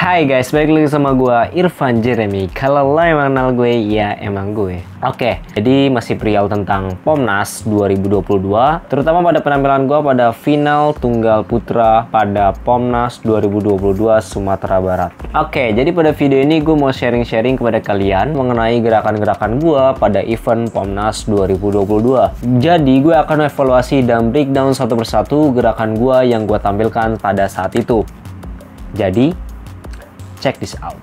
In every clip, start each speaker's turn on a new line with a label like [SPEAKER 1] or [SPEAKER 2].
[SPEAKER 1] Hai guys, balik lagi sama gue Irfan Jeremy. Kalau lo emang kenal gue, ya emang gue. Oke, jadi masih perihal tentang Pomnas 2022, terutama pada penampilan gue pada final tunggal putra pada Pomnas 2022 Sumatera Barat. Oke, jadi pada video ini gue mau sharing-sharing kepada kalian mengenai gerakan-gerakan gue pada event Pomnas 2022. Jadi gue akan evaluasi dan breakdown satu persatu gerakan gue yang gue tampilkan pada saat itu. Jadi check this out.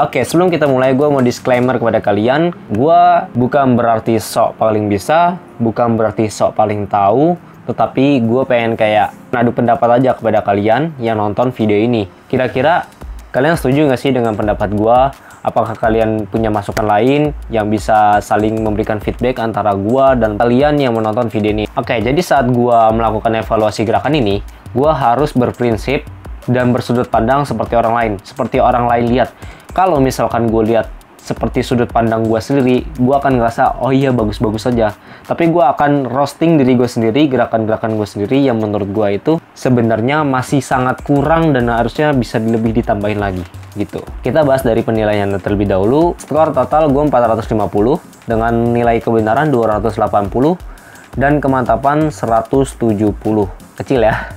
[SPEAKER 1] Oke, sebelum kita mulai, gue mau disclaimer kepada kalian. Gue bukan berarti sok paling bisa, bukan berarti sok paling tahu, tetapi gue pengen kayak ngadu pendapat aja kepada kalian yang nonton video ini. Kira-kira kalian setuju nggak sih dengan pendapat gue? Apakah kalian punya masukan lain yang bisa saling memberikan feedback antara gue dan kalian yang menonton video ini? Oke, jadi saat gue melakukan evaluasi gerakan ini, gue harus berprinsip dan bersudut pandang seperti orang lain. Seperti orang lain lihat. Kalau misalkan gue lihat seperti sudut pandang gue sendiri, gue akan ngerasa, oh iya bagus-bagus saja. Tapi gue akan roasting diri gue sendiri, gerakan-gerakan gue sendiri yang menurut gue itu sebenarnya masih sangat kurang dan harusnya bisa lebih ditambahin lagi. Gitu. Kita bahas dari penilaian terlebih dahulu. Skor total gue 450 dengan nilai kebenaran 280 dan kemantapan 170. Kecil ya.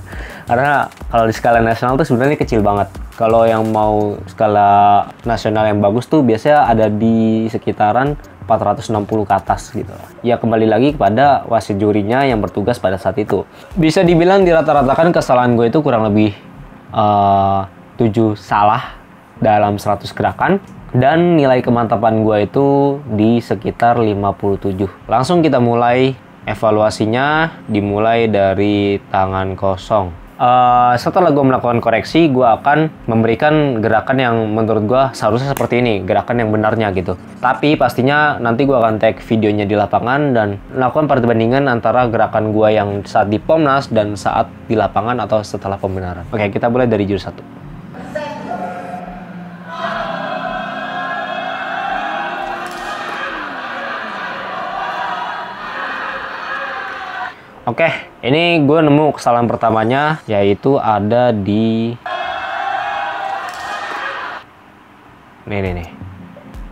[SPEAKER 1] Karena kalau di skala nasional tuh sebenarnya kecil banget. Kalau yang mau skala nasional yang bagus tuh biasanya ada di sekitaran 460 ke atas gitu. Ya kembali lagi kepada wasit jurinya yang bertugas pada saat itu. Bisa dibilang dirata-ratakan kesalahan gue itu kurang lebih 7 salah dalam 100 gerakan. Dan nilai kemantapan gue itu di sekitar 57. Langsung kita mulai evaluasinya, dimulai dari tangan kosong. Setelah gue melakukan koreksi, gue akan memberikan gerakan yang menurut gue seharusnya seperti ini, gerakan yang benarnya gitu. Tapi pastinya nanti gue akan tag videonya di lapangan dan melakukan perbandingan antara gerakan gue yang saat di Pomnas dan saat di lapangan atau setelah pembenaran. Oke, kita mulai dari jurus 1. Oke, ini gue nemu kesalahan pertamanya, yaitu ada di nih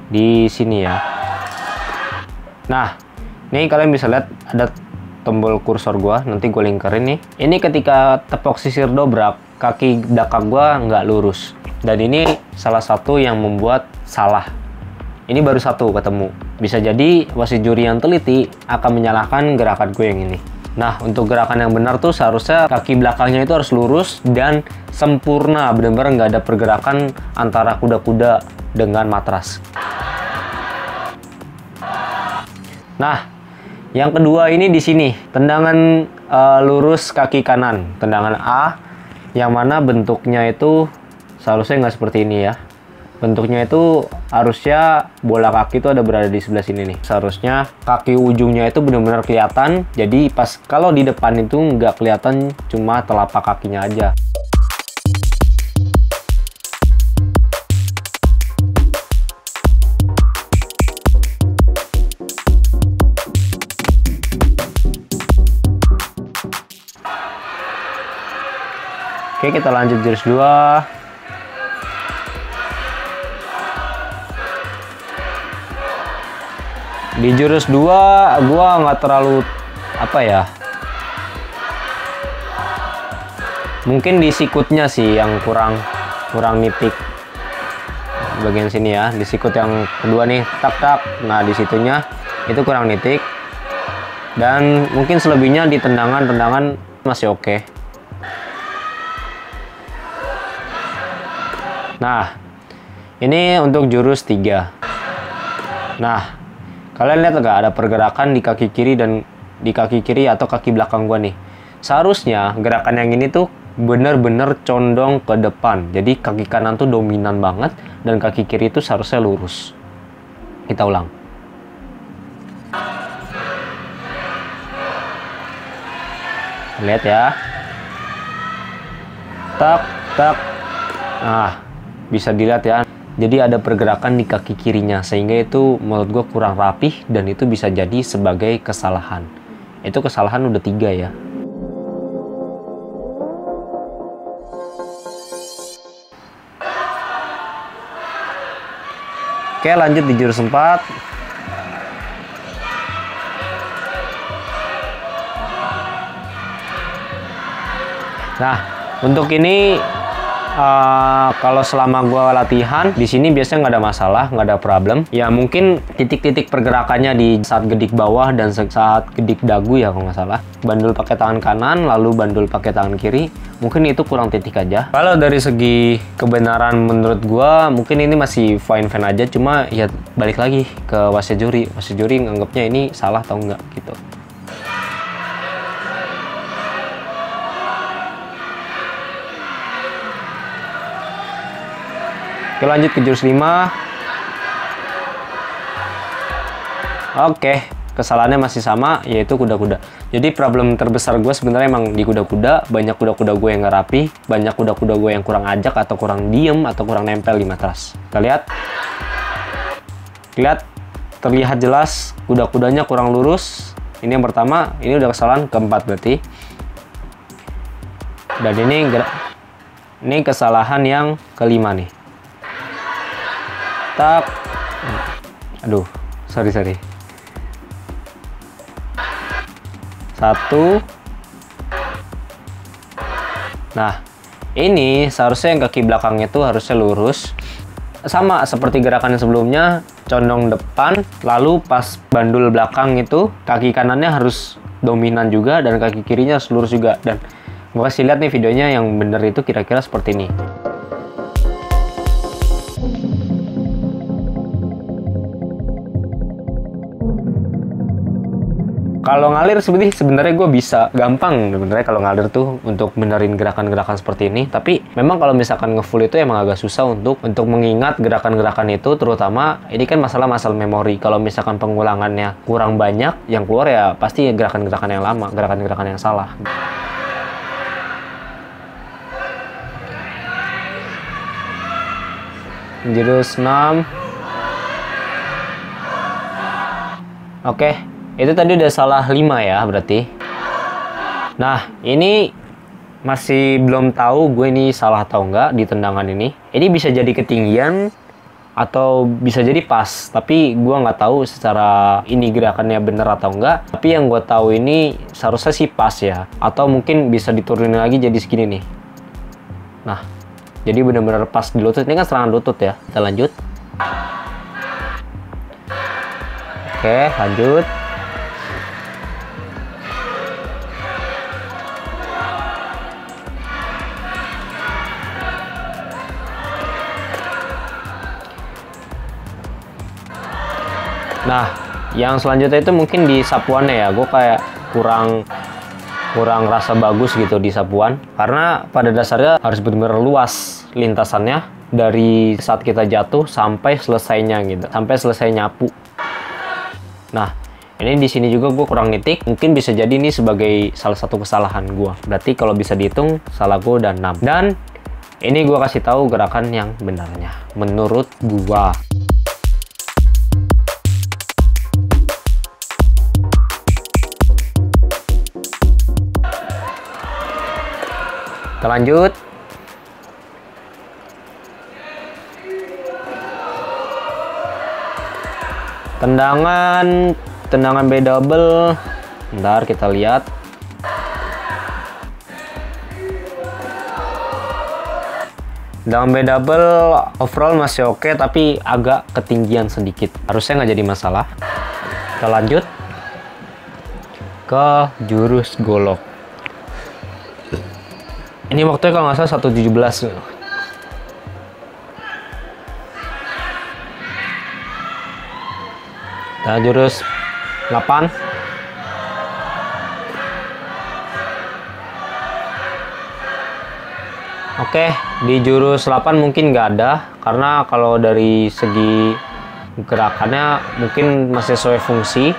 [SPEAKER 1] di sini ya. Nah, ini kalian bisa lihat ada tombol kursor gue, nanti gue lingkarin nih. Ini ketika tepok sisir dobrak, kaki belakang gue nggak lurus, dan ini salah satu yang membuat salah. Ini baru satu ketemu. Bisa jadi wasit juri yang teliti akan menyalahkan gerakan gue yang ini. Nah, untuk gerakan yang benar tuh seharusnya kaki belakangnya itu harus lurus dan sempurna, benar-benar nggak ada pergerakan antara kuda-kuda dengan matras. Nah, yang kedua ini di sini, tendangan lurus kaki kanan, tendangan A, yang mana bentuknya itu seharusnya nggak seperti ini ya. Bentuknya itu harusnya bola kaki itu ada berada di sebelah sini nih. Seharusnya kaki ujungnya itu benar-benar kelihatan. Jadi pas kalau di depan itu nggak kelihatan, cuma telapak kakinya aja. Oke, kita lanjut jurus 2. Di jurus 2 gua nggak terlalu apa ya, mungkin di sikutnya sih yang kurang nitik bagian sini ya. Di sikut yang kedua nih, tak. Nah, di situnya itu kurang nitik, dan mungkin selebihnya di tendangan masih oke. Nah, ini untuk jurus 3. Nah, kalian lihat nggak ada pergerakan di kaki kiri dan di kaki kiri atau kaki belakang gua nih. Seharusnya gerakan yang ini tuh bener-bener condong ke depan. Jadi kaki kanan tuh dominan banget dan kaki kiri itu seharusnya lurus. Kita ulang. Lihat ya. Tak. Nah, bisa dilihat ya. Jadi ada pergerakan di kaki kirinya, sehingga itu menurut gue kurang rapih dan itu bisa jadi sebagai kesalahan. Itu kesalahan udah 3 ya. Oke, lanjut di jurus 4. Nah, untuk ini kalau selama gua latihan di sini biasanya nggak ada masalah, nggak ada problem. Ya mungkin titik-titik pergerakannya di saat gedik bawah dan saat gedik dagu ya kalau nggak salah. Bandul pakai tangan kanan, lalu bandul pakai tangan kiri. Mungkin itu kurang titik aja. Kalau dari segi kebenaran menurut gua, mungkin ini masih fine-fine aja. Cuma ya balik lagi ke wasit juri. Wasit juri nganggapnya ini salah atau enggak gitu. Oke, lanjut ke jurus 5. Oke, kesalahannya masih sama, yaitu kuda-kuda. Jadi problem terbesar gue sebenarnya emang di kuda-kuda. Banyak kuda-kuda gue yang nggak rapi, banyak kuda-kuda gue yang kurang ajak atau kurang diem atau kurang nempel di matras. Kita lihat. Terlihat jelas kuda-kudanya kurang lurus. Ini yang pertama, ini udah kesalahan keempat berarti. Dan ini kesalahan yang kelima nih. Aduh, sorry. 1. Nah, ini seharusnya yang kaki belakangnya itu harusnya lurus. Sama seperti gerakan yang sebelumnya, condong depan, lalu pas bandul belakang itu, kaki kanannya harus dominan juga, dan kaki kirinya harus lurus juga. Dan gue kasih lihat nih videonya yang bener itu kira-kira seperti ini. Kalau ngalir sebenarnya gue bisa gampang sebenarnya kalau ngalir tuh untuk benerin gerakan-gerakan seperti ini. Tapi memang kalau misalkan ngefull itu emang agak susah untuk mengingat gerakan-gerakan itu, terutama ini kan masalah memori. Kalau misalkan pengulangannya kurang banyak, yang keluar ya pasti gerakan-gerakan yang lama, gerakan-gerakan yang salah. Jurus 6. Oke. Itu tadi udah salah 5 ya berarti. Nah, ini masih belum tahu gue ini salah atau enggak di tendangan ini. Ini bisa jadi ketinggian atau bisa jadi pas. Tapi gue nggak tahu secara ini gerakannya bener atau enggak. Tapi yang gue tahu ini seharusnya sih pas ya. Atau mungkin bisa diturunin lagi jadi segini nih. Nah, jadi bener-bener pas di lutut. Ini kan serangan lutut ya. Kita lanjut. Oke, lanjut. Nah, yang selanjutnya itu mungkin di sapuannya ya. Gue kayak kurang rasa bagus gitu di sapuan. Karena pada dasarnya harus benar-benar luas lintasannya dari saat kita jatuh sampai selesainya gitu. Sampai selesai nyapu. Nah, ini di sini juga gue kurang nitik. Mungkin bisa jadi ini sebagai salah satu kesalahan gue. Berarti kalau bisa dihitung, salah gue udah 6. Dan ini gue kasih tahu gerakan yang benarnya. Menurut gue. Kita lanjut. Tendangan B double. Bentar kita lihat. Tendangan B double overall masih oke, tapi agak ketinggian sedikit. Harusnya nggak jadi masalah. Kita lanjut ke jurus golok. Ini waktunya kalau nggak salah 1:17. Nah, jurus 8. Oke, di jurus 8 mungkin nggak ada. Karena kalau dari segi gerakannya mungkin masih sesuai fungsi.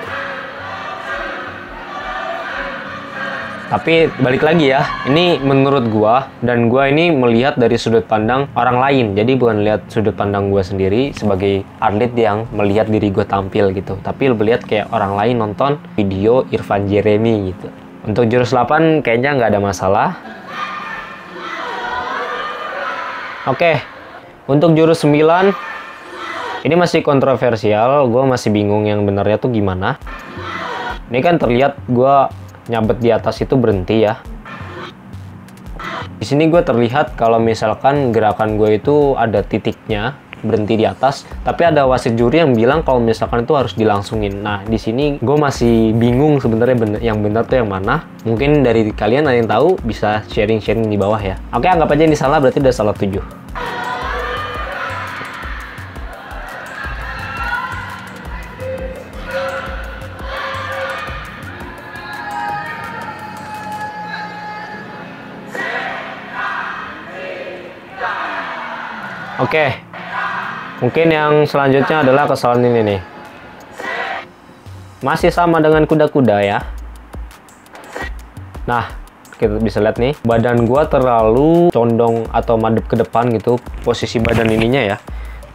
[SPEAKER 1] Tapi balik lagi ya, ini menurut gua, dan gua ini melihat dari sudut pandang orang lain. Jadi bukan lihat sudut pandang gua sendiri sebagai atlet yang melihat diri gua tampil gitu. Tapi lebih lihat kayak orang lain nonton video Irfan Jeremy gitu. Untuk jurus 8 kayaknya nggak ada masalah. Oke, untuk jurus 9 Ini masih kontroversial, gue masih bingung yang benernya tuh gimana. Ini kan terlihat gue nyabet di atas itu berhenti ya. Di sini gue terlihat kalau misalkan gerakan gue itu ada titiknya berhenti di atas, tapi ada wasit juri yang bilang kalau misalkan itu harus dilangsungin. Nah, di sini gue masih bingung sebenarnya yang benar tuh yang mana. Mungkin dari kalian ada yang tahu bisa sharing-sharing di bawah ya. Oke, anggap aja ini salah, berarti udah salah 7. Oke, mungkin yang selanjutnya adalah kesalahan ini nih. Masih sama dengan kuda-kuda ya. Nah, kita bisa lihat nih, badan gua terlalu condong atau madep ke depan gitu. Posisi badan ininya ya,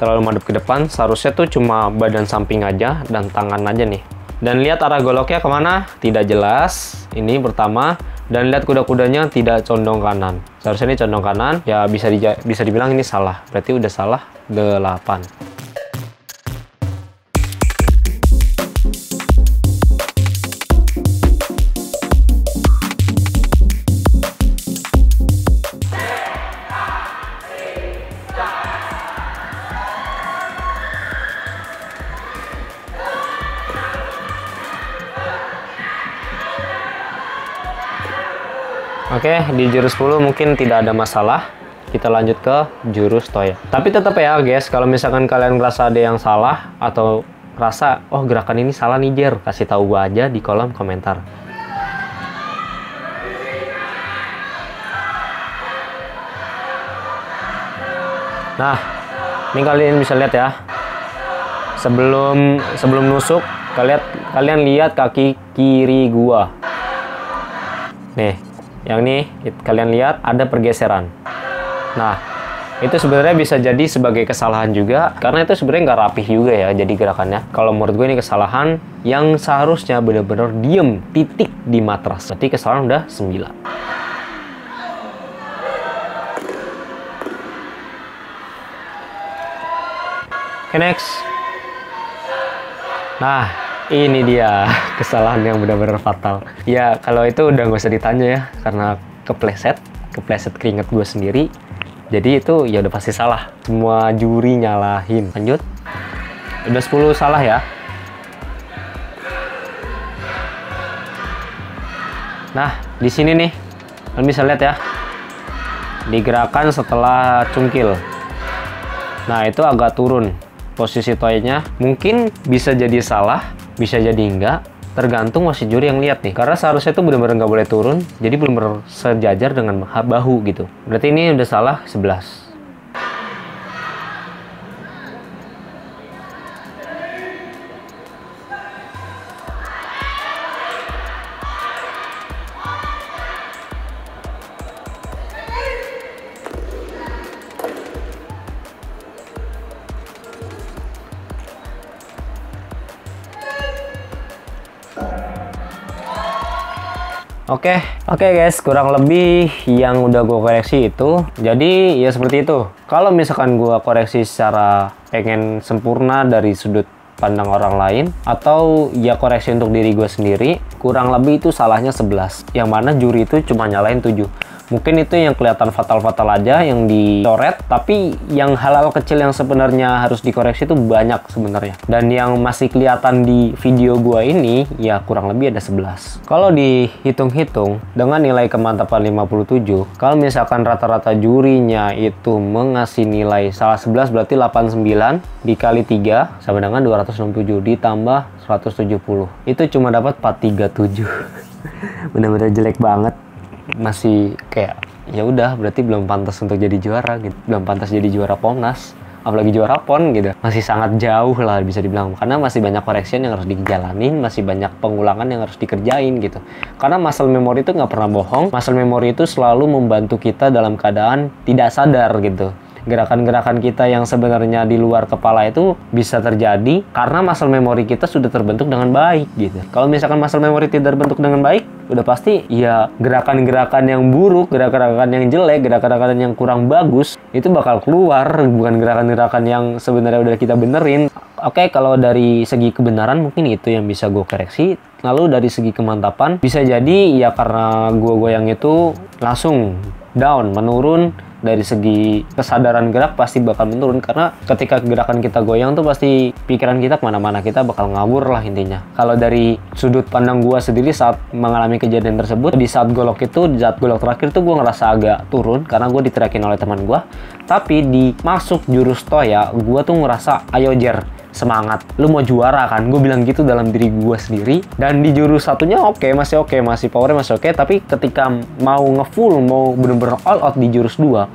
[SPEAKER 1] terlalu madep ke depan. Seharusnya tuh cuma badan samping aja dan tangan aja nih. Dan lihat arah goloknya kemana? Tidak jelas. Ini pertama. Dan lihat kuda-kudanya tidak condong kanan. Seharusnya ini condong kanan. Ya bisa dibilang ini salah. Berarti udah salah 8. Oke, di jurus 10 mungkin tidak ada masalah. Kita lanjut ke jurus toya. Tapi tetap ya guys, kalau misalkan kalian ngerasa ada yang salah atau rasa, oh gerakan ini salah nih Jer, kasih tahu gua aja di kolom komentar. Nah, ini kalian bisa lihat ya. Sebelum nusuk, kalian lihat kaki kiri gua. Nih. Yang ini kalian lihat ada pergeseran. Nah, itu sebenarnya bisa jadi sebagai kesalahan juga, karena itu sebenarnya nggak rapih juga ya jadi gerakannya. Kalau menurut gue ini kesalahan yang seharusnya benar-benar diem, titik di matras. Berarti kesalahan udah 9. Oke, next. Nah, ini dia kesalahan yang benar-benar fatal. Ya, kalau itu udah nggak usah ditanya ya, karena kepleset keringet gue sendiri. Jadi itu ya udah pasti salah. Semua juri nyalahin. Lanjut. Udah 10 salah ya. Nah, di sini nih, kalian bisa lihat ya. Digerakkan setelah cungkil. Nah, itu agak turun posisi toynya. Mungkin bisa jadi salah, bisa jadi enggak, tergantung wasit juri yang lihat nih. Karena seharusnya itu benar-benar nggak boleh turun, jadi benar-benar sejajar dengan bahu gitu. Berarti ini udah salah 11. Oke guys, kurang lebih yang udah gue koreksi itu. Jadi ya seperti itu. Kalau misalkan gue koreksi secara pengen sempurna dari sudut pandang orang lain, atau ya koreksi untuk diri gue sendiri, kurang lebih itu salahnya 11. Yang mana juri itu cuma nyalain 7. Mungkin itu yang kelihatan fatal-fatal aja yang dicoret, tapi yang hal-hal kecil yang sebenarnya harus dikoreksi itu banyak sebenarnya. Dan yang masih kelihatan di video gua ini ya kurang lebih ada 11. Kalau dihitung-hitung dengan nilai kemantapan 57, kalau misalkan rata-rata jurinya itu mengasih nilai salah 11 berarti 89 dikali 3 sama dengan 267 ditambah 170. Itu cuma dapat 437. Bener-bener jelek banget. Masih kayak ya udah berarti belum pantas untuk jadi juara gitu, belum pantas jadi juara Pomnas, apalagi juara PON gitu. Masih sangat jauh lah bisa dibilang, karena masih banyak correction yang harus dijalanin, masih banyak pengulangan yang harus dikerjain gitu. Karena muscle memory itu nggak pernah bohong, muscle memory itu selalu membantu kita dalam keadaan tidak sadar gitu. gerakan-gerakan kita yang sebenarnya di luar kepala itu bisa terjadi karena muscle memory kita sudah terbentuk dengan baik gitu. Kalau misalkan muscle memory tidak terbentuk dengan baik, udah pasti ya gerakan-gerakan yang buruk, gerakan-gerakan yang jelek, gerakan-gerakan yang kurang bagus itu bakal keluar, bukan gerakan-gerakan yang sebenarnya udah kita benerin. Oke, kalau dari segi kebenaran mungkin itu yang bisa gue koreksi. Lalu dari segi kemantapan bisa jadi ya karena gue goyang itu langsung down, menurun. Dari segi kesadaran gerak pasti bakal menurun karena ketika gerakan kita goyang tuh pasti pikiran kita kemana-mana, kita bakal ngawur lah intinya. Kalau dari sudut pandang gue sendiri saat mengalami kejadian tersebut, di saat golok terakhir tuh gue ngerasa agak turun karena gue diteriakin oleh teman gue. Tapi di masuk jurus toya, gue tuh ngerasa ayo Jer, semangat, lu mau juara kan, gue bilang gitu dalam diri gue sendiri. Dan di jurus satunya masih powernya masih oke, tapi ketika mau ngefull, mau bener-bener all out di jurus 2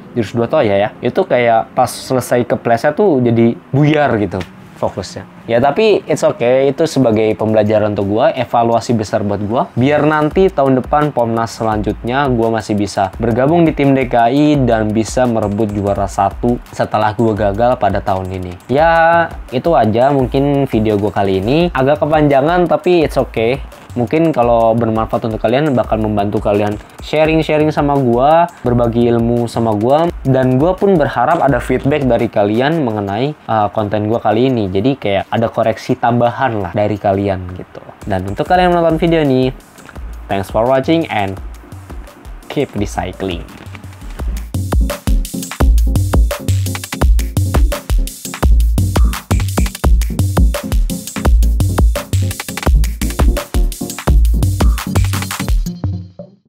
[SPEAKER 1] toya ya, itu kayak pas selesai kepleset tuh jadi buyar gitu fokusnya. Ya tapi it's okay, itu sebagai pembelajaran untuk gue, evaluasi besar buat gue, biar nanti tahun depan Pomnas selanjutnya gue masih bisa bergabung di tim DKI dan bisa merebut juara 1 setelah gue gagal pada tahun ini. Ya itu aja mungkin video gue kali ini, agak kepanjangan tapi it's okay. Mungkin kalau bermanfaat untuk kalian, bakal membantu kalian sharing-sharing sama gua, berbagi ilmu sama gua, dan gua pun berharap ada feedback dari kalian mengenai konten gua kali ini. Jadi kayak ada koreksi tambahan lah dari kalian gitu. Dan untuk kalian yang menonton video ini, thanks for watching and keep recycling.